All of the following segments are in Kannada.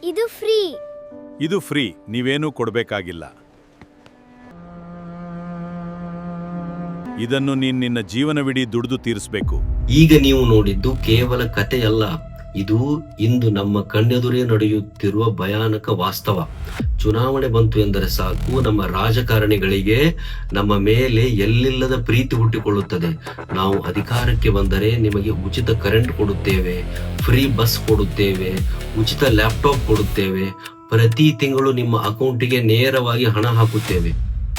ಇದು ಫ್ರೀ, ನೀವೇನೂ ಕೊಡಬೇಕಾಗಿಲ್ಲ. ಇದನ್ನು ನೀನ್ ನಿನ್ನ ಜೀವನವಿಡೀ ದುಡಿದು ತೀರಿಸಬೇಕು. ಈಗ ನೀವು ನೋಡಿದ್ದು ಕೇವಲ ಕಥೆಯಲ್ಲ, ಇದು ಇಂದು ನಮ್ಮ ಕಣ್ಣೆದುರೇ ನಡೆಯುತ್ತಿರುವ ಭಯಾನಕ ವಾಸ್ತವ. ಚುನಾವಣೆ ಬಂತು ಎಂದರೆ ಸಾಕು, ನಮ್ಮ ರಾಜಕಾರಣಿಗಳಿಗೆ ನಮ್ಮ ಮೇಲೆ ಎಲ್ಲಿಲ್ಲದ ಪ್ರೀತಿ ಹುಟ್ಟಿಕೊಳ್ಳುತ್ತದೆ. ನಾವು ಅಧಿಕಾರಕ್ಕೆ ಬಂದರೆ ನಿಮಗೆ ಉಚಿತ ಕರೆಂಟ್ ಕೊಡುತ್ತೇವೆ, ಫ್ರೀ ಬಸ್ ಕೊಡುತ್ತೇವೆ, ಉಚಿತ ಲ್ಯಾಪ್ಟಾಪ್ ಕೊಡುತ್ತೇವೆ, ಪ್ರತಿ ತಿಂಗಳು ನಿಮ್ಮ ಅಕೌಂಟಿಗೆ ನೇರವಾಗಿ ಹಣ ಹಾಕುತ್ತೇವೆ.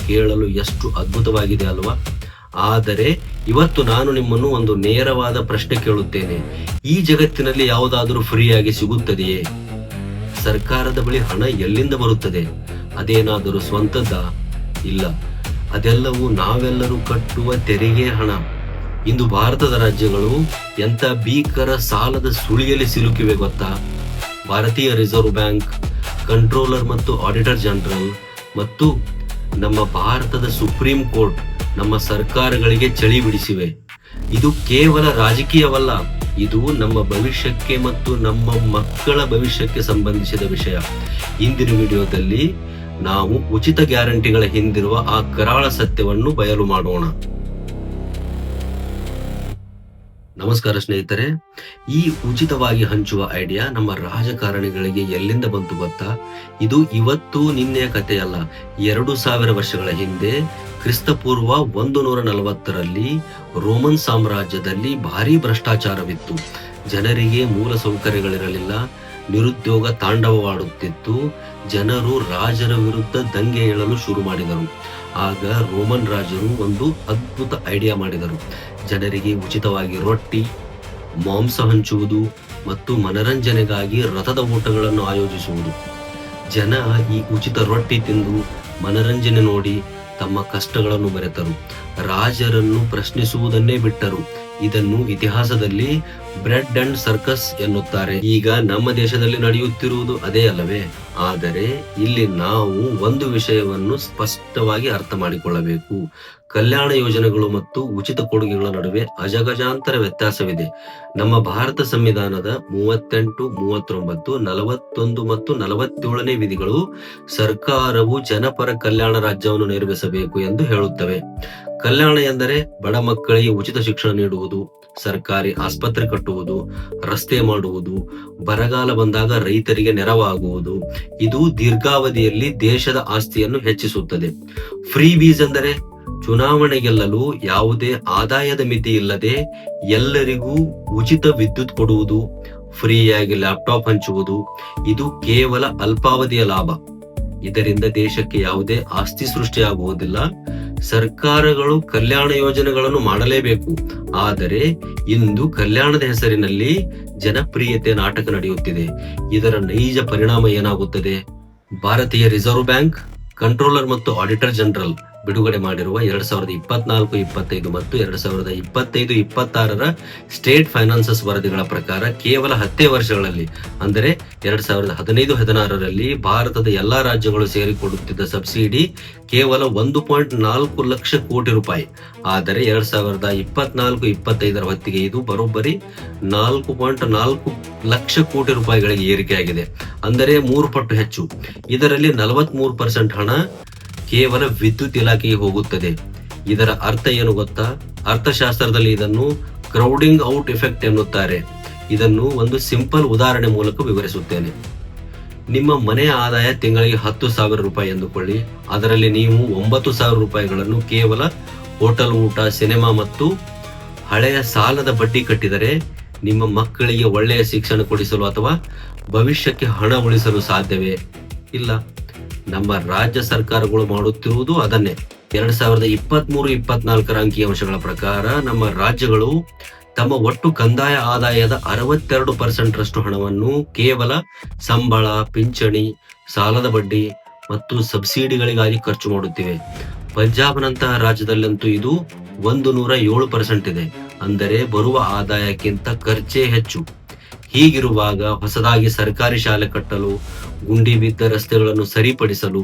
ಕೇಳಲು ಎಷ್ಟು ಅದ್ಭುತವಾಗಿದೆ ಅಲ್ವಾ? ಆದರೆ ಇವತ್ತು ನಾನು ನಿಮ್ಮನ್ನು ಒಂದು ನೇರವಾದ ಪ್ರಶ್ನೆ ಕೇಳುತ್ತೇನೆ. ಈ ಜಗತ್ತಿನಲ್ಲಿ ಯಾವುದಾದರೂ ಫ್ರೀಯಾಗಿ ಸಿಗುತ್ತದೆಯೇ? ಸರ್ಕಾರದ ಬಳಿ ಹಣ ಎಲ್ಲಿಂದ ಬರುತ್ತದೆ? ಅದೇನಾದರೂ ಸ್ವಂತದ್ದ? ಇಲ್ಲ, ಅದೆಲ್ಲವೂ ನಾವೆಲ್ಲರೂ ಕಟ್ಟುವ ತೆರಿಗೆ ಹಣ. ಇಂದು ಭಾರತದ ರಾಜ್ಯಗಳು ಎಂಥ ಭೀಕರ ಸಾಲದ ಸುಳಿಯಲ್ಲಿ ಸಿಲುಕಿವೆ ಗೊತ್ತಾ? ಭಾರತೀಯ ರಿಸರ್ವ್ ಬ್ಯಾಂಕ್, ಕಂಟ್ರೋಲರ್ ಮತ್ತು ಆಡಿಟರ್ ಜನರಲ್ ಮತ್ತು ನಮ್ಮ ಭಾರತದ ಸುಪ್ರೀಂ ಕೋರ್ಟ್ ನಮ್ಮ ಸರ್ಕಾರಗಳಿಗೆ ಚಳಿ ಬಿಡಿಸಿವೆ. ಇದು ಕೇವಲ ರಾಜಕೀಯವಲ್ಲ, ಇದು ನಮ್ಮ ಭವಿಷ್ಯಕ್ಕೆ ಮತ್ತು ನಮ್ಮ ಮಕ್ಕಳ ಭವಿಷ್ಯಕ್ಕೆ ಸಂಬಂಧಿಸಿದ ವಿಷಯ. ಇಂದಿನ ವಿಡಿಯೋದಲ್ಲಿ ನಾವು ಉಚಿತ ಗ್ಯಾರಂಟಿಗಳ ಹಿಂದಿರುವ ಆ ಕರಾಳ ಸತ್ಯವನ್ನು ಬಯಲು ಮಾಡೋಣ. ನಮಸ್ಕಾರ ಸ್ನೇಹಿತರೆ, ಈ ಉಚಿತವಾಗಿ ಹಂಚುವ ಐಡಿಯಾ ನಮ್ಮ ರಾಜಕಾರಣಿಗಳಿಗೆ ಎಲ್ಲಿಂದ ಬಂತು ಗೊತ್ತಾ? ಇದು ಇವತ್ತು ನಿನ್ನೆಯ ಕಥೆಯಲ್ಲ. 2000 ವರ್ಷಗಳ ಹಿಂದೆ ಕ್ರಿಸ್ತಪೂರ್ವ 140ರಲ್ಲಿ ರೋಮನ್ ಸಾಮ್ರಾಜ್ಯದಲ್ಲಿ ಭಾರೀ ಭ್ರಷ್ಟಾಚಾರವಿತ್ತು. ಜನರಿಗೆ ಮೂಲ ಸೌಕರ್ಯಗಳಿರಲಿಲ್ಲ, ನಿರುದ್ಯೋಗ ತಾಂಡವವಾಡುತ್ತಿತ್ತು. ಜನರು ರಾಜರ ವಿರುದ್ಧ ದಂಗೆ ಏಳಲು ಶುರು ಮಾಡಿದರು. ಆಗ ರೋಮನ್ ರಾಜರು ಒಂದು ಅದ್ಭುತ ಐಡಿಯಾ ಮಾಡಿದರು. ಜನರಿಗೆ ಉಚಿತವಾಗಿ ರೊಟ್ಟಿ, ಮಾಂಸ ಹಂಚುವುದು ಮತ್ತು ಮನರಂಜನೆಗಾಗಿ ರಥದ ಓಟಗಳನ್ನು ಆಯೋಜಿಸುವುದು. ಜನ ಈ ಉಚಿತ ರೊಟ್ಟಿ ತಿಂದು ಮನರಂಜನೆ ನೋಡಿ ತಮ್ಮ ಕಷ್ಟಗಳನ್ನು ಮರೆತರು. ರಾಜರನ್ನು ಪ್ರಶ್ನಿಸುವುದನ್ನೇ ಬಿಟ್ಟರು. ಇದನ್ನು ಇತಿಹಾಸದಲ್ಲಿ ಬ್ರೆಡ್ ಅಂಡ್ ಸರ್ಕಸ್ ಎನ್ನುತ್ತಾರೆ. ಈಗ ನಮ್ಮ ದೇಶದಲ್ಲಿ ನಡೆಯುತ್ತಿರುವುದು ಅದೇ ಅಲ್ಲವೇ? ಆದರೆ ಇಲ್ಲಿ ನಾವು ಒಂದು ವಿಷಯವನ್ನು ಸ್ಪಷ್ಟವಾಗಿ ಅರ್ಥ ಮಾಡಿಕೊಳ್ಳಬೇಕು. ಕಲ್ಯಾಣ ಯೋಜನೆಗಳು ಮತ್ತು ಉಚಿತ ಕೊಡುಗೆಗಳ ನಡುವೆ ಅಜಗಜಾಂತರ ವ್ಯತ್ಯಾಸವಿದೆ. ನಮ್ಮ ಭಾರತ ಸಂವಿಧಾನದ 38, 39, 41 ಮತ್ತು 47ನೇ ವಿಧಿಗಳು ಸರ್ಕಾರವು ಜನಪರ ಕಲ್ಯಾಣ ರಾಜ್ಯವನ್ನು ನಿರ್ಮಿಸಬೇಕು ಎಂದು ಹೇಳುತ್ತವೆ. ಕಲ್ಯಾಣ ಎಂದರೆ ಬಡ ಮಕ್ಕಳಿಗೆ ಉಚಿತ ಶಿಕ್ಷಣ ನೀಡುವುದು, ಸರ್ಕಾರಿ ಆಸ್ಪತ್ರೆ ಕಟ್ಟುವುದು, ರಸ್ತೆ ಮಾಡುವುದು, ಬರಗಾಲ ಬಂದಾಗ ರೈತರಿಗೆ ನೆರವಾಗುವುದು. ಇದು ದೀರ್ಘಾವಧಿಯಲ್ಲಿ ದೇಶದ ಆಸ್ತಿಯನ್ನು ಹೆಚ್ಚಿಸುತ್ತದೆ. ಫ್ರೀ ಬೀಸ್ ಎಂದರೆ ಚುನಾವಣೆ ಗೆಲ್ಲಲು ಯಾವುದೇ ಆದಾಯದ ಮಿತಿ ಇಲ್ಲದೆ ಎಲ್ಲರಿಗೂ ಉಚಿತ ವಿದ್ಯುತ್ ಕೊಡುವುದು, ಫ್ರೀಯಾಗಿ ಲ್ಯಾಪ್ಟಾಪ್ ಹಂಚುವುದು. ಇದು ಕೇವಲ ಅಲ್ಪಾವಧಿಯ ಲಾಭ. ಇದರಿಂದ ದೇಶಕ್ಕೆ ಯಾವುದೇ ಆಸ್ತಿ ಸೃಷ್ಟಿಯಾಗುವುದಿಲ್ಲ. ಸರ್ಕಾರಗಳು ಕಲ್ಯಾಣ ಯೋಜನೆಗಳನ್ನು ಮಾಡಲೇಬೇಕು. ಆದರೆ ಇಂದು ಕಲ್ಯಾಣದ ಹೆಸರಿನಲ್ಲಿ ಜನಪ್ರಿಯತೆ ನಾಟಕ ನಡೆಯುತ್ತಿದೆ. ಇದರ ನೈಜ ಪರಿಣಾಮ ಏನಾಗುತ್ತದೆ? ಭಾರತೀಯ ರಿಸರ್ವ್ ಬ್ಯಾಂಕ್, ಕಂಟ್ರೋಲರ್ ಮತ್ತು ಆಡಿಟರ್ ಜನರಲ್ ಬಿಡುಗಡೆ ಮಾಡಿರುವ 2024-25 ಮತ್ತು 2025-26ರ ಸ್ಟೇಟ್ ಫೈನಾನ್ಸಸ್ ವರದಿಗಳ ಪ್ರಕಾರ ಕೇವಲ 10 ವರ್ಷಗಳಲ್ಲಿ, ಅಂದರೆ 2015-16ರಲ್ಲಿ ಭಾರತದ ಎಲ್ಲಾ ರಾಜ್ಯಗಳು ಸೇರಿಕೊಡುತ್ತಿದ್ದ ಸಬ್ಸಿಡಿ ಕೇವಲ 1.4 ಲಕ್ಷ ಕೋಟಿ ರೂಪಾಯಿ. ಆದರೆ 2024-25ರ ಹೊತ್ತಿಗೆ ಇದು ಬರೋಬ್ಬರಿ 4.4 ಲಕ್ಷ ಕೋಟಿ ರೂಪಾಯಿಗಳಿಗೆ ಏರಿಕೆಯಾಗಿದೆ, ಅಂದರೆ 3 ಪಟ್ಟು ಹೆಚ್ಚು. ಇದರಲ್ಲಿ 43% ಹಣ ಕೇವಲ ವಿದ್ಯುತ್ ಇಲಾಖೆಗೆ ಹೋಗುತ್ತದೆ. ಇದರ ಅರ್ಥ ಏನು ಗೊತ್ತಾ? ಅರ್ಥಶಾಸ್ತ್ರದಲ್ಲಿ ಇದನ್ನು ಕ್ರೌಡಿಂಗ್ ಔಟ್ ಎಫೆಕ್ಟ್ ಎನ್ನುತ್ತಾರೆ. ಇದನ್ನು ಒಂದು ಸಿಂಪಲ್ ಉದಾಹರಣೆ ಮೂಲಕ ವಿವರಿಸುತ್ತೇನೆ. ನಿಮ್ಮ ಮನೆಯ ಆದಾಯ ತಿಂಗಳಿಗೆ 10,000 ರೂಪಾಯಿ ಎಂದುಕೊಳ್ಳಿ. ಅದರಲ್ಲಿ ನೀವು 9,000 ರೂಪಾಯಿಗಳನ್ನು ಕೇವಲ ಹೋಟೆಲ್ ಊಟ, ಸಿನಿಮಾ ಮತ್ತು ಹಳೆಯ ಸಾಲದ ಬಡ್ಡಿ ಕಟ್ಟಿದರೆ ನಿಮ್ಮ ಮಕ್ಕಳಿಗೆ ಒಳ್ಳೆಯ ಶಿಕ್ಷಣ ಕೊಡಿಸಲು ಅಥವಾ ಭವಿಷ್ಯಕ್ಕೆ ಹಣ ಉಳಿಸಲು ಸಾಧ್ಯವೇ? ಇಲ್ಲ. ನಮ್ಮ ರಾಜ್ಯ ಸರ್ಕಾರಗಳು ಮಾಡುತ್ತಿರುವುದು ಅದನ್ನೇ. 2023-24ರ ಅಂಕಿಅಂಶಗಳ ಪ್ರಕಾರ ನಮ್ಮ ರಾಜ್ಯಗಳು ತಮ್ಮ ಒಟ್ಟು ಕಂದಾಯ ಆದಾಯದ 62% ಹಣವನ್ನು ಕೇವಲ ಸಂಬಳ, ಪಿಂಚಣಿ, ಸಾಲದ ಬಡ್ಡಿ ಮತ್ತು ಸಬ್ಸಿಡಿಗಳಿಗಾಗಿ ಖರ್ಚು ಮಾಡುತ್ತಿವೆ. ಪಂಜಾಬ್ನಂತಹ ರಾಜ್ಯದಲ್ಲಂತೂ ಇದು 107% ಇದೆ. ಅಂದರೆ ಬರುವ ಆದಾಯಕ್ಕಿಂತ ಖರ್ಚೇ ಹೆಚ್ಚು. ಹೀಗಿರುವಾಗ ಹೊಸದಾಗಿ ಸರ್ಕಾರಿ ಶಾಲೆ ಕಟ್ಟಲು, ಗುಂಡಿ ಬಿದ್ದ ರಸ್ತೆಗಳನ್ನು ಸರಿಪಡಿಸಲು,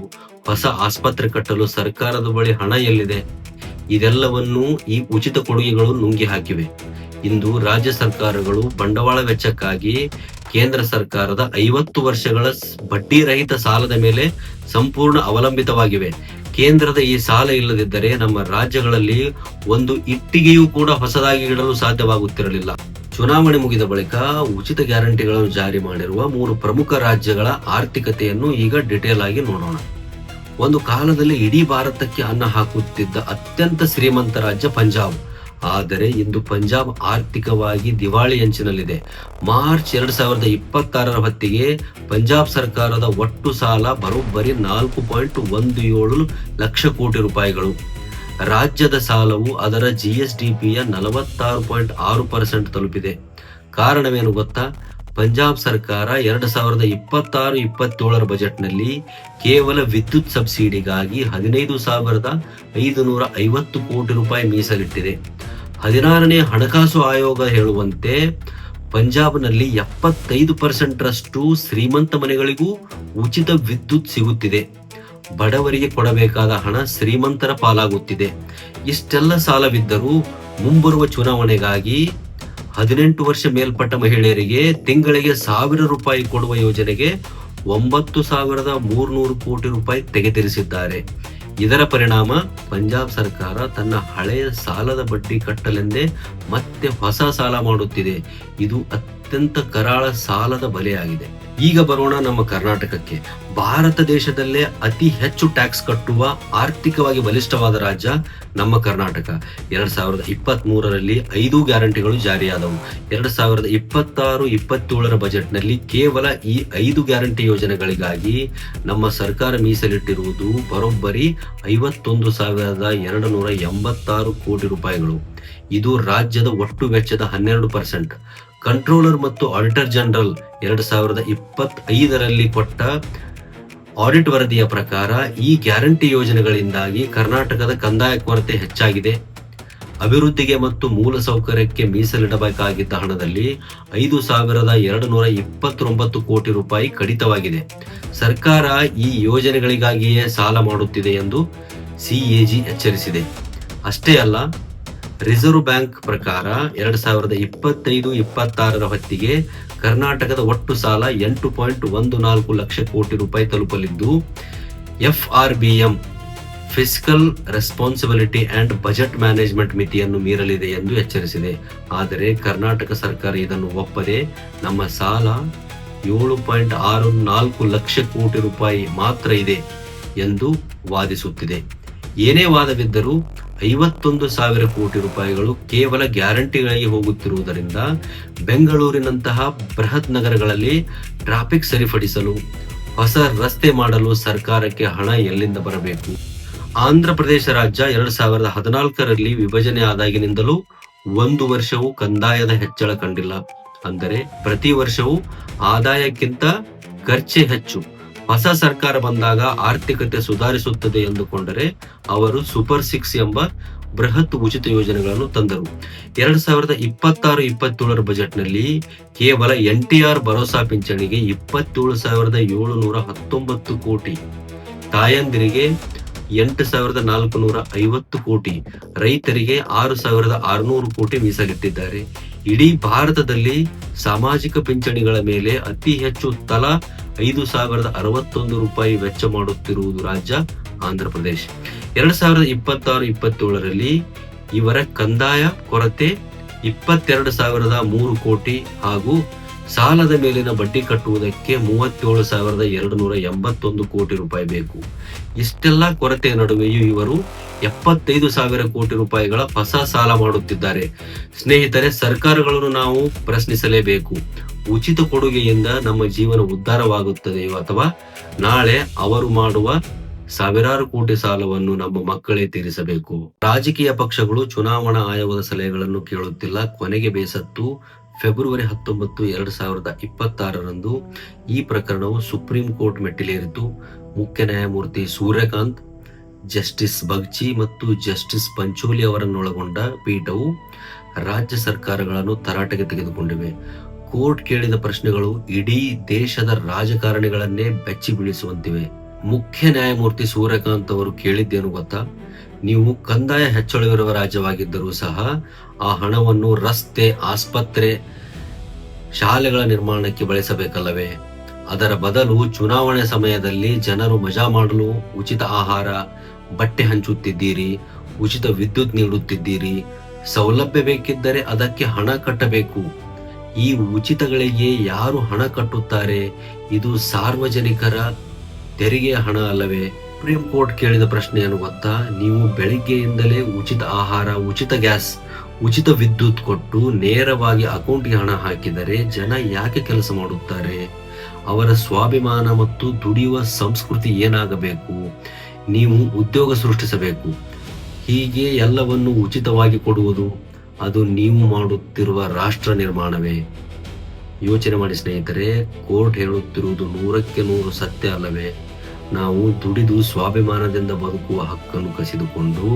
ಹೊಸ ಆಸ್ಪತ್ರೆ ಕಟ್ಟಲು ಸರ್ಕಾರದ ಬಳಿ ಹಣ ಎಲ್ಲಿದೆ? ಇದೆಲ್ಲವನ್ನೂ ಈ ಉಚಿತ ಕೊಡುಗೆಗಳು ನುಂಗಿ ಹಾಕಿವೆ. ಇಂದು ರಾಜ್ಯ ಸರ್ಕಾರಗಳು ಬಂಡವಾಳ ವೆಚ್ಚಕ್ಕಾಗಿ ಕೇಂದ್ರ ಸರ್ಕಾರದ 50 ವರ್ಷಗಳ ಬಡ್ಡಿ ರಹಿತ ಸಾಲದ ಮೇಲೆ ಸಂಪೂರ್ಣ ಅವಲಂಬಿತವಾಗಿವೆ. ಕೇಂದ್ರದ ಈ ಸಾಲ ಇಲ್ಲದಿದ್ದರೆ ನಮ್ಮ ರಾಜ್ಯಗಳಲ್ಲಿ ಒಂದು ಇಟ್ಟಿಗೆಯೂ ಕೂಡ ಹೊಸದಾಗಿ ಇಡಲು ಸಾಧ್ಯವಾಗುತ್ತಿರಲಿಲ್ಲ. ಚುನಾವಣೆ ಮುಗಿದ ಬಳಿಕ ಉಚಿತ ಗ್ಯಾರಂಟಿಗಳನ್ನು ಜಾರಿ ಮಾಡಿರುವ 3 ಪ್ರಮುಖ ರಾಜ್ಯಗಳ ಆರ್ಥಿಕತೆಯನ್ನು ಈಗ ಡಿಟೇಲ್ ಆಗಿ ನೋಡೋಣ. ಒಂದು ಕಾಲದಲ್ಲಿ ಇಡೀ ಭಾರತಕ್ಕೆ ಅನ್ನ ಹಾಕುತ್ತಿದ್ದ ಅತ್ಯಂತ ಶ್ರೀಮಂತ ರಾಜ್ಯ ಪಂಜಾಬ್. ಆದರೆ ಇಂದು ಪಂಜಾಬ್ ಆರ್ಥಿಕವಾಗಿ ದಿವಾಳಿ ಅಂಚಿನಲ್ಲಿದೆ. ಮಾರ್ಚ್ 2026 ಹೊತ್ತಿಗೆ ಪಂಜಾಬ್ ಸರ್ಕಾರದ ಒಟ್ಟು ಸಾಲ ಬರೋಬ್ಬರಿ 4.17 ಲಕ್ಷ ಕೋಟಿ ರೂಪಾಯಿಗಳು. ರಾಜ್ಯದ ಸಾಲವು ಅದರ GSDPಯ 46.6% ತಲುಪಿದೆ. ಕಾರಣವೇನು ಗೊತ್ತಾ? ಪಂಜಾಬ್ ಸರ್ಕಾರ 2026-27 ಬಜೆಟ್ನಲ್ಲಿ ಕೇವಲ ವಿದ್ಯುತ್ ಸಬ್ಸಿಡಿಗಾಗಿ 15,550 ಕೋಟಿ ರೂಪಾಯಿ ಮೀಸಲಿಟ್ಟಿದೆ. 16ನೇ ಹಣಕಾಸು ಆಯೋಗ ಹೇಳುವಂತೆ ಪಂಜಾಬ್ನಲ್ಲಿ 75% ಶ್ರೀಮಂತ ಮನೆಗಳಿಗೂ ಉಚಿತ ವಿದ್ಯುತ್ ಸಿಗುತ್ತಿದೆ. ಬಡವರಿಗೆ ಕೊಡಬೇಕಾದ ಹಣ ಶ್ರೀಮಂತರ ಪಾಲಾಗುತ್ತಿದೆ. ಇಷ್ಟೆಲ್ಲ ಸಾಲವಿದ್ದರೂ ಮುಂಬರುವ ಚುನಾವಣೆಗಾಗಿ 18 ವರ್ಷ ಮೇಲ್ಪಟ್ಟ ಮಹಿಳೆಯರಿಗೆ ತಿಂಗಳಿಗೆ 1,000 ರೂಪಾಯಿ ಕೊಡುವ ಯೋಜನೆಗೆ 9,300 ಕೋಟಿ ರೂಪಾಯಿ ತೆಗೆದಿರಿಸಿದ್ದಾರೆ. ಇದರ ಪರಿಣಾಮ ಪಂಜಾಬ್ ಸರ್ಕಾರ ತನ್ನ ಹಳೆಯ ಸಾಲದ ಬಡ್ಡಿ ಕಟ್ಟಲೆಂದೇ ಮತ್ತೆ ಹೊಸ ಸಾಲ ಮಾಡುತ್ತಿದೆ. ಇದು ಅತ್ಯಂತ ಕರಾಳ ಸಾಲದ ಬಲೆಯಾಗಿದೆ. ಈಗ ಬರೋಣ ನಮ್ಮ ಕರ್ನಾಟಕಕ್ಕೆ. ಭಾರತ ದೇಶದಲ್ಲೇ ಅತಿ ಹೆಚ್ಚು ಟ್ಯಾಕ್ಸ್ ಕಟ್ಟುವ ಆರ್ಥಿಕವಾಗಿ ಬಲಿಷ್ಠವಾದ ರಾಜ್ಯ ನಮ್ಮ ಕರ್ನಾಟಕ. 2023ರಲ್ಲಿ 5 ಗ್ಯಾರಂಟಿಗಳು ಜಾರಿಯಾದವು. 2026-27 ಬಜೆಟ್ನಲ್ಲಿ ಕೇವಲ ಈ 5 ಗ್ಯಾರಂಟಿ ಯೋಜನೆಗಳಿಗಾಗಿ ನಮ್ಮ ಸರ್ಕಾರ ಮೀಸಲಿಟ್ಟಿರುವುದು ಬರೋಬ್ಬರಿ 51,286 ಕೋಟಿ ರೂಪಾಯಿಗಳು. ಇದು ರಾಜ್ಯದ ಒಟ್ಟು ವೆಚ್ಚದ 12%. ಕಂಟ್ರೋಲರ್ ಮತ್ತು ಆಡಿಟರ್ ಜನರಲ್ 2025ರಲ್ಲಿ ಕೊಟ್ಟ ಆಡಿಟ್ ವರದಿಯ ಪ್ರಕಾರ ಈ ಗ್ಯಾರಂಟಿ ಯೋಜನೆಗಳಿಂದಾಗಿ ಕರ್ನಾಟಕದ ಕಂದಾಯ ಕೊರತೆ ಹೆಚ್ಚಾಗಿದೆ. ಅಭಿವೃದ್ಧಿಗೆ ಮತ್ತು ಮೂಲಸೌಕರ್ಯಕ್ಕೆ ಮೀಸಲಿಡಬೇಕಾಗಿದ್ದ ಹಣದಲ್ಲಿ 5,229 ಕೋಟಿ ರೂಪಾಯಿ ಕಡಿತವಾಗಿದೆ. ಸರ್ಕಾರ ಈ ಯೋಜನೆಗಳಿಗಾಗಿಯೇ ಸಾಲ ಮಾಡುತ್ತಿದೆ ಎಂದು CAG ಎಚ್ಚರಿಸಿದೆ. ಅಷ್ಟೇ ಅಲ್ಲ, ರಿಸರ್ವ್ ಬ್ಯಾಂಕ್ ಪ್ರಕಾರ 2025-26 ಹೊತ್ತಿಗೆ ಕರ್ನಾಟಕದ ಒಟ್ಟು ಸಾಲ 8.14 ಲಕ್ಷ ಕೋಟಿ ರೂಪಾಯಿ ತಲುಪಲಿದ್ದು, FRBM fiscal responsibility and budget management ಮಿತಿಯನ್ನು ಮೀರಲಿದೆ ಎಂದು ಎಚ್ಚರಿಸಿದೆ. ಆದರೆ ಕರ್ನಾಟಕ ಸರ್ಕಾರ ಇದನ್ನು ಒಪ್ಪದೆ ನಮ್ಮ ಸಾಲ 7.64 ಲಕ್ಷ ಕೋಟಿ ರೂಪಾಯಿ ಮಾತ್ರ ಇದೆ ಎಂದು ವಾದಿಸುತ್ತಿದೆ. ಏನೇ ವಾದವಿದ್ದರೂ 51,000 ಕೋಟಿ ರೂಪಾಯಿಗಳು ಕೇವಲ ಗ್ಯಾರಂಟಿಗಳಿಗೆ ಹೋಗುತ್ತಿರುವುದರಿಂದ ಬೆಂಗಳೂರಿನಂತಹ ಬೃಹತ್ ನಗರಗಳಲ್ಲಿ ಟ್ರಾಫಿಕ್ ಸರಿಪಡಿಸಲು, ಹೊಸ ರಸ್ತೆ ಮಾಡಲು ಸರ್ಕಾರಕ್ಕೆ ಹಣ ಎಲ್ಲಿಂದ ಬರಬೇಕು? ಆಂಧ್ರ ಪ್ರದೇಶ ರಾಜ್ಯ 2014ರಲ್ಲಿ ವಿಭಜನೆ ಆದಾಗಿನಿಂದಲೂ ಒಂದು ವರ್ಷವೂ ಕಂದಾಯದ ಹೆಚ್ಚಳ ಕಂಡಿಲ್ಲ. ಅಂದರೆ ಪ್ರತಿ ವರ್ಷವೂ ಆದಾಯಕ್ಕಿಂತ ಖರ್ಚೇ ಹೆಚ್ಚು. ಹೊಸ ಸರ್ಕಾರ ಬಂದಾಗ ಆರ್ಥಿಕತೆ ಸುಧಾರಿಸುತ್ತದೆ ಎಂದುಕೊಂಡರೆ ಅವರು ಸೂಪರ್ 6 ಎಂಬ ಬೃಹತ್ ಉಚಿತ ಯೋಜನೆಗಳನ್ನು ತಂದರು. 2026-27 ಬಜೆಟ್ನಲ್ಲಿ ಕೇವಲ NTR ಭರೋಸಾ ಪಿಂಚಣಿಗೆ 27,719 ಕೋಟಿ, ತಾಯಂದಿರಿಗೆ 8,450 ಕೋಟಿ, ರೈತರಿಗೆ 6,600 ಕೋಟಿ ಮೀಸಲಿಟ್ಟಿದ್ದಾರೆ. ಇಡೀ ಭಾರತದಲ್ಲಿ ಸಾಮಾಜಿಕ ಪಿಂಚಣಿಗಳ ಮೇಲೆ ಅತಿ ಹೆಚ್ಚು ತಲಾ 5,061 ರೂಪಾಯಿ ವೆಚ್ಚ ಮಾಡುತ್ತಿರುವುದು ರಾಜ್ಯ ಆಂಧ್ರ ಪ್ರದೇಶ. 2026-27ರಲ್ಲಿ ಇವರ ಕಂದಾಯ ಕೊರತೆ 22,003 ಕೋಟಿ ಹಾಗೂ ಸಾಲದ ಮೇಲಿನ ಬಡ್ಡಿ ಕಟ್ಟುವುದಕ್ಕೆ 37,281 ಕೋಟಿ ರೂಪಾಯಿ ಬೇಕು. ಇಷ್ಟೆಲ್ಲ ಕೊರತೆಯ ನಡುವೆಯೂ ಇವರು 75,000 ಕೋಟಿ ರೂಪಾಯಿಗಳ ಹೊಸ ಸಾಲ ಮಾಡುತ್ತಿದ್ದಾರೆ. ಸ್ನೇಹಿತರೆ, ಸರ್ಕಾರಗಳನ್ನು ನಾವು ಪ್ರಶ್ನಿಸಲೇಬೇಕು. ಉಚಿತ ಕೊಡುಗೆಯಿಂದ ನಮ್ಮ ಜೀವನ ಉದ್ಧಾರವಾಗುತ್ತದೆಯೋ ಅಥವಾ ನಾಳೆ ಅವರು ಮಾಡುವ ಸಾವಿರಾರು ಕೋಟಿ ಸಾಲವನ್ನು ನಮ್ಮ ಮಕ್ಕಳೇ ತೀರಿಸಬೇಕು? ರಾಜಕೀಯ ಪಕ್ಷಗಳು ಚುನಾವಣಾ ಆಯೋಗದ ಸಲಹೆಗಳನ್ನು ಕೇಳುತ್ತಿಲ್ಲ. ಕೊನೆಗೆ ಬೇಸತ್ತು ಫೆಬ್ರವರಿ 19, 2026ರಂದು ಈ ಪ್ರಕರಣವು ಸುಪ್ರೀಂ ಕೋರ್ಟ್ ಮೆಟ್ಟಿಲೇರಿತು. ಮುಖ್ಯ ನ್ಯಾಯಮೂರ್ತಿ ಸೂರ್ಯಕಾಂತ್, ಜಸ್ಟಿಸ್ ಬಗ್ಚಿ ಮತ್ತು ಜಸ್ಟಿಸ್ ಪಂಚೋಲಿ ಅವರನ್ನೊಳಗೊಂಡ ಪೀಠವು ರಾಜ್ಯ ಸರ್ಕಾರಗಳನ್ನು ತರಾಟೆಗೆ ತೆಗೆದುಕೊಂಡಿವೆ. ಕೋರ್ಟ್ ಕೇಳಿದ ಪ್ರಶ್ನೆಗಳು ಇಡೀ ದೇಶದ ರಾಜಕಾರಣಿಗಳನ್ನೇ ಬೆಚ್ಚಿ ಬೀಳಿಸುವಂತಿವೆ. ಮುಖ್ಯ ನ್ಯಾಯಮೂರ್ತಿ ಸೂರ್ಯಕಾಂತ್ ಅವರು ಕೇಳಿದ್ದೇನು ಗೊತ್ತಾ? ನೀವು ಕಂದಾಯ ಹೆಚ್ಚಳವಿರುವ ರಾಜ್ಯವಾಗಿದ್ದರೂ ಸಹ ಆ ಹಣವನ್ನು ರಸ್ತೆ, ಆಸ್ಪತ್ರೆ, ಶಾಲೆಗಳ ನಿರ್ಮಾಣಕ್ಕೆ ಬಳಸಬೇಕಲ್ಲವೇ? ಅದರ ಬದಲು ಚುನಾವಣೆ ಸಮಯದಲ್ಲಿ ಜನರು ಮಜಾ ಮಾಡಲು ಉಚಿತ ಆಹಾರ, ಬಟ್ಟೆ ಹಂಚುತ್ತಿದ್ದೀರಿ, ಉಚಿತ ವಿದ್ಯುತ್ ನೀಡುತ್ತಿದ್ದೀರಿ. ಸೌಲಭ್ಯ ಬೇಕಿದ್ದರೆ ಅದಕ್ಕೆ ಹಣ ಕಟ್ಟಬೇಕು. ಈ ಉಚಿತಗಳಿಗೆ ಯಾರು ಹಣ ಕಟ್ಟುತ್ತಾರೆ? ಇದು ಸಾರ್ವಜನಿಕರ ತೆರಿಗೆಯ ಹಣ ಅಲ್ಲವೇ? ಸುಪ್ರೀಂ ಕೋರ್ಟ್ ಕೇಳಿದ ಪ್ರಶ್ನೆ ಏನು ಗೊತ್ತಾ? ನೀವು ಬೆಳಿಗ್ಗೆಯಿಂದಲೇ ಉಚಿತ ಆಹಾರ, ಉಚಿತ ಗ್ಯಾಸ್, ಉಚಿತ ವಿದ್ಯುತ್ ಕೊಟ್ಟು ನೇರವಾಗಿ ಅಕೌಂಟ್ಗೆ ಹಣ ಹಾಕಿದರೆ ಜನ ಯಾಕೆ ಕೆಲಸ ಮಾಡುತ್ತಾರೆ? ಅವರ ಸ್ವಾಭಿಮಾನ ಮತ್ತು ದುಡಿಯುವ ಸಂಸ್ಕೃತಿ ಏನಾಗಬೇಕು? ನೀವು ಉದ್ಯೋಗ ಸೃಷ್ಟಿಸಬೇಕು. ಹೀಗೆ ಎಲ್ಲವನ್ನು ಉಚಿತವಾಗಿ ಕೊಡುವುದು, ಅದು ನೀವು ಮಾಡುತ್ತಿರುವ ರಾಷ್ಟ್ರ ನಿರ್ಮಾಣವೇ? ಯೋಚನೆ ಮಾಡಿ ಸ್ನೇಹಿತರೆ, ಕೋರ್ಟ್ ಹೇಳುತ್ತಿರುವುದು 100% ಸತ್ಯ ಅಲ್ಲವೇ? ನಾವು ದುಡಿದು ಸ್ವಾಭಿಮಾನದಿಂದ ಬದುಕುವ ಹಕ್ಕನ್ನು ಕಸಿದುಕೊಂಡು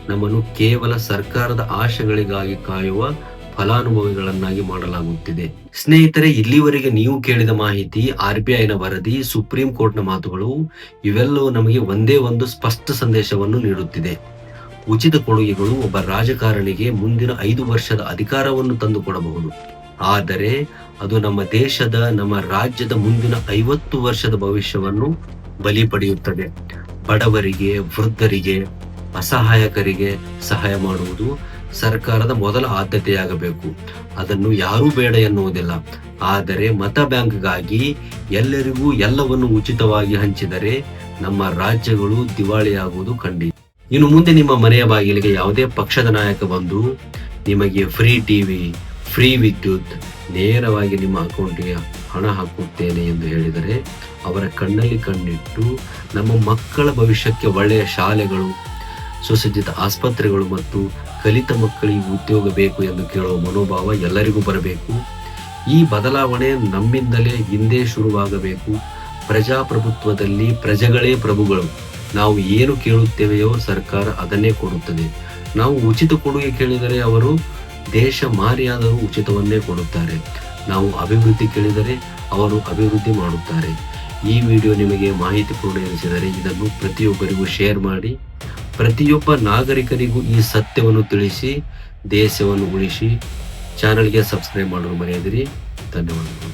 ನಮ್ಮನ್ನು ಕೇವಲ ಸರ್ಕಾರದ ಆಶೆಗಳಿಗಾಗಿ ಕಾಯುವ ಫಲಾನುಭವಿಗಳನ್ನಾಗಿ ಮಾಡಲಾಗುತ್ತಿದೆ. ಸ್ನೇಹಿತರೆ, ಇಲ್ಲಿವರೆಗೆ ನೀವು ಕೇಳಿದ ಮಾಹಿತಿ, RBIನ ವರದಿ, ಸುಪ್ರೀಂ ಕೋರ್ಟ್ನ ಮಾತುಗಳು, ಇವೆಲ್ಲವೂ ನಮಗೆ ಒಂದೇ ಒಂದು ಸ್ಪಷ್ಟ ಸಂದೇಶವನ್ನು ನೀಡುತ್ತಿದೆ. ಉಚಿತ ಕೊಡುಗೆಗಳು ಒಬ್ಬ ರಾಜಕಾರಣಿಗೆ ಮುಂದಿನ 5 ವರ್ಷದ ಅಧಿಕಾರವನ್ನು ತಂದುಕೊಡಬಹುದು. ಆದರೆ ಅದು ನಮ್ಮ ದೇಶದ, ನಮ್ಮ ರಾಜ್ಯದ ಮುಂದಿನ 50 ವರ್ಷದ ಭವಿಷ್ಯವನ್ನು ಬಲಿ ಪಡೆಯುತ್ತದೆ. ಬಡವರಿಗೆ, ವೃದ್ಧರಿಗೆ, ಅಸಹಾಯಕರಿಗೆ ಸಹಾಯ ಮಾಡುವುದು ಸರ್ಕಾರದ ಮೊದಲ ಆದ್ಯತೆಯಾಗಬೇಕು. ಅದನ್ನು ಯಾರೂ ಬೇಡ ಎನ್ನುವುದಿಲ್ಲ. ಆದರೆ ಮತ ಬ್ಯಾಂಕ್ಗಾಗಿ ಎಲ್ಲರಿಗೂ ಎಲ್ಲವನ್ನು ಉಚಿತವಾಗಿ ಹಂಚಿದರೆ ನಮ್ಮ ರಾಜ್ಯಗಳು ದಿವಾಳಿಯಾಗುವುದು ಖಂಡಿತ. ಇನ್ನು ಮುಂದೆ ನಿಮ್ಮ ಮನೆಯ ಬಾಗಿಲಿಗೆ ಯಾವುದೇ ಪಕ್ಷದ ನಾಯಕ ಬಂದು ನಿಮಗೆ ಫ್ರೀ ಟಿವಿ, ಫ್ರೀ ವಿದ್ಯುತ್, ನೇರವಾಗಿ ನಿಮ್ಮ ಅಕೌಂಟ್ಗೆ ಹಣ ಹಾಕುತ್ತೇನೆ ಎಂದು ಹೇಳಿದರೆ ಅವರ ಕಣ್ಣಲ್ಲಿ ಕಣ್ಣಿಟ್ಟು ನಮ್ಮ ಮಕ್ಕಳ ಭವಿಷ್ಯಕ್ಕೆ ಒಳ್ಳೆಯ ಶಾಲೆಗಳು, ಸುಸಜ್ಜಿತ ಆಸ್ಪತ್ರೆಗಳು ಮತ್ತು ಕಲಿತ ಮಕ್ಕಳಿಗೆ ಉದ್ಯೋಗ ಬೇಕು ಎಂದು ಕೇಳುವ ಮನೋಭಾವ ಎಲ್ಲರಿಗೂ ಬರಬೇಕು. ಈ ಬದಲಾವಣೆ ನಮ್ಮಿಂದಲೇ ಹಿಂದೆ ಶುರುವಾಗಬೇಕು. ಪ್ರಜಾಪ್ರಭುತ್ವದಲ್ಲಿ ಪ್ರಜೆಗಳೇ ಪ್ರಭುಗಳು. ನಾವು ಏನು ಕೇಳುತ್ತೇವೆಯೋ ಸರ್ಕಾರ ಅದನ್ನೇ ಕೊಡುತ್ತದೆ. ನಾವು ಉಚಿತ ಕೊಡುಗೆ ಕೇಳಿದರೆ ಅವರು ದೇಶ ಮಾರಿಯಾದರೂ ಉಚಿತವನ್ನೇ ಕೊಡುತ್ತಾರೆ. ನಾವು ಅಭಿವೃದ್ಧಿ ಕೇಳಿದರೆ ಅವರು ಅಭಿವೃದ್ಧಿ ಮಾಡುತ್ತಾರೆ. ಈ ವಿಡಿಯೋ ನಿಮಗೆ ಮಾಹಿತಿಪೂರ್ಣ ಎನಿಸಿದರೆ ಇದನ್ನು ಪ್ರತಿಯೊಬ್ಬರಿಗೂ ಶೇರ್ ಮಾಡಿ. ಪ್ರತಿಯೊಬ್ಬ ನಾಗರಿಕರಿಗೂ ಈ ಸತ್ಯವನ್ನು ತಿಳಿಸಿ ದೇಶವನ್ನು ಉಳಿಸಿ. ಚಾನಲ್ಗೆ ಸಬ್ಸ್ಕ್ರೈಬ್ ಮಾಡಲು ಮರೆಯದಿರಿ. ಧನ್ಯವಾದಗಳು.